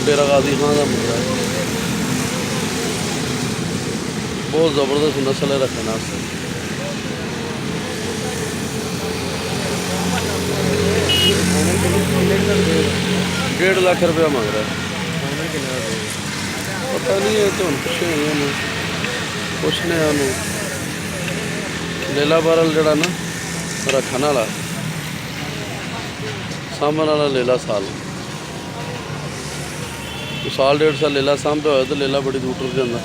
डेरा गाजी खान का मुंडा है, बहुत ज़बरदस्त नस्ल है रखने वास्ते। 1.5 लाख रुपया मंग रहा है। पता नहीं है तो पुछने लीला बारल जड़ा ना रखने वाला सामने वाला लेला साल 1.5 साल लीला सामभ्या हो तो लीला बड़ी दूर टुर जाता।